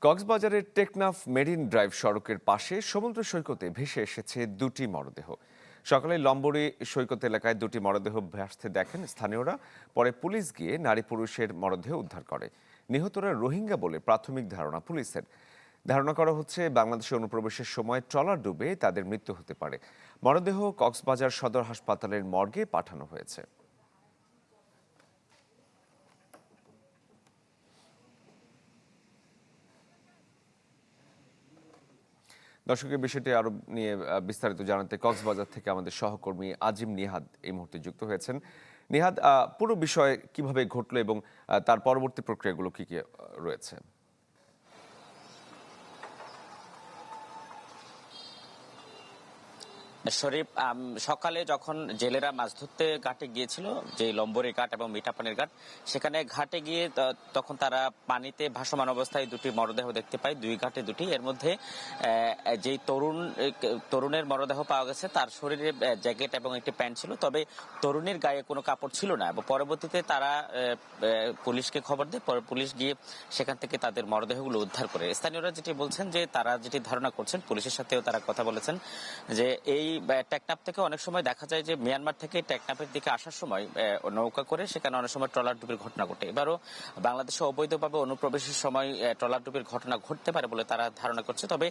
কক্সবাজারের Teknaf marine drive সড়কের পাশে সমুদ্র সৈকতে ভেসে এসেছে দুটি মরদেহ। সকালে লম্বরি সৈকত এলাকায় দুটি মরদেহ ভাসতে দেখেন স্থানীয়রা। পরে পুলিশ গিয়ে নারী পুরুষের মরদেহ উদ্ধার করে। নিহতরা রোহিঙ্গা বলে প্রাথমিক ধারণা পুলিশের। ধারণা করা হচ্ছে বাংলাদেশে অনুপ্রবেশের সময় ট্রলার ডুবে তাদের মৃত্যু হতে পারে। মরদেহ কক্সবাজার সদর হাসপাতালের মর্গে পাঠানো হয়েছে। দর্শকের বিষয়টি আরো নিয়ে বিস্তারিত জানাতে কক্সবাজার থেকে আমাদের সহকর্মী আজিম নিহাদ এই মুহূর্তে যুক্ত হয়েছেন। নিহাদ, পুরো বিষয় কিভাবে ঘটলো এবং তার পরবর্তী প্রক্রিয়াগুলো কি কি রয়েছে? শরীফ, সকালে যখন জেলেরা মাছ ধরতে ঘাটে গিয়েছিল, যে লম্বরি ঘাট এবং মিঠাপানির ঘাট, সেখানে ঘাটে গিয়ে তখন তারা পানিতে ভাসমান অবস্থায় দুটি মরদেহ দেখতে পায়, দুই ঘাটে দুটি। এর মধ্যে যেই তরুণের মরদেহ পাওয়া গেছে, তার শরীরে জ্যাকেট এবং একটি প্যান্ট ছিল, তবে তরুণীর গায়ে কোনো কাপড় ছিল না। এবং পরবর্তীতে তারা পুলিশকে খবর দেয়। পরে পুলিশ গিয়ে সেখান থেকে তাদের মরদেহগুলো উদ্ধার করে। স্থানীয়রা যেটি বলছেন, যে তারা যেটি ধারণা করছেন, পুলিশের সাথেও তারা কথা বলেছেন, যে এই টেকনাফ থেকে অনেক সময় দেখা যায় যে মিয়ানমার থেকে টেকনাফের দিকে আসার সময় নৌকা করে সেখানে অনেক সময় ট্রলার ডুবির ঘটনা ঘটে। এবারও বাংলাদেশে অবৈধভাবে অনুপ্রবেশের সময় ট্রলার ডুবির ঘটনা ঘটতে পারে বলে তারা ধারণা করছে। তবে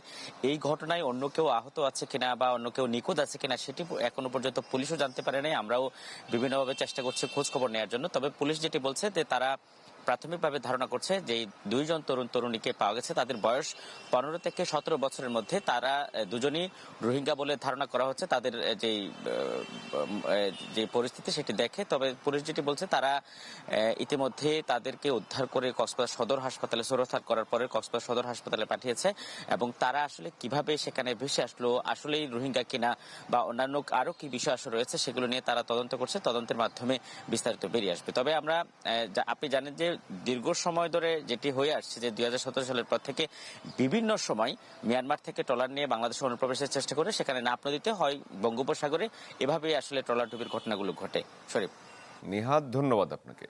এই ঘটনায় অন্য কেউ আহত আছে কিনা বা অন্য কেউ নিখোঁজ আছে কিনা সেটি এখনো পর্যন্ত পুলিশও জানতে পারে নাই। আমরাও বিভিন্নভাবে চেষ্টা করছি খোঁজ খবর নেওয়ার জন্য। তবে পুলিশ যেটি বলছে, যে তারা প্রাথমিকভাবে ধারণা করছে যে দুইজন তরুণ তরুণীকে পাওয়া গেছে, তাদের বয়স 15 থেকে 17 বছরের মধ্যে। তারা দুজনই রোহিঙ্গা বলে ধারণা করা হচ্ছে তাদের যে পরিস্থিতি সেটি দেখে। তবে পুলিশ যেটি বলছে, তারা ইতিমধ্যে তাদেরকে উদ্ধার করে কক্সবাজার সদর হাসপাতালে সোরসার করার পরে কক্সবাজার সদর হাসপাতালে পাঠিয়েছে। এবং তারা আসলে কিভাবে সেখানে ভেসে আসলো, আসলেই রোহিঙ্গা কিনা বা অন্যান্য আরো কি বিষয় আসলে রয়েছে, সেগুলো নিয়ে তারা তদন্ত করছে। তদন্তের মাধ্যমে বিস্তারিত বেরিয়ে আসবে। তবে আমরা আপনি জানেন যে দীর্ঘ সময় ধরে যেটি হয়ে আসছে, যে 2017 সালের পর থেকে বিভিন্ন সময় মিয়ানমার থেকে ট্রলার নিয়ে বাংলাদেশে অনুপ্রবেশের চেষ্টা করে সেখানে নাপ নদীতে হয় বঙ্গোপসাগরে, এভাবেই আসলে ট্রলার ডুবির ঘটনাগুলো ঘটে। শরীফ। নিহাদ, ধন্যবাদ আপনাকে।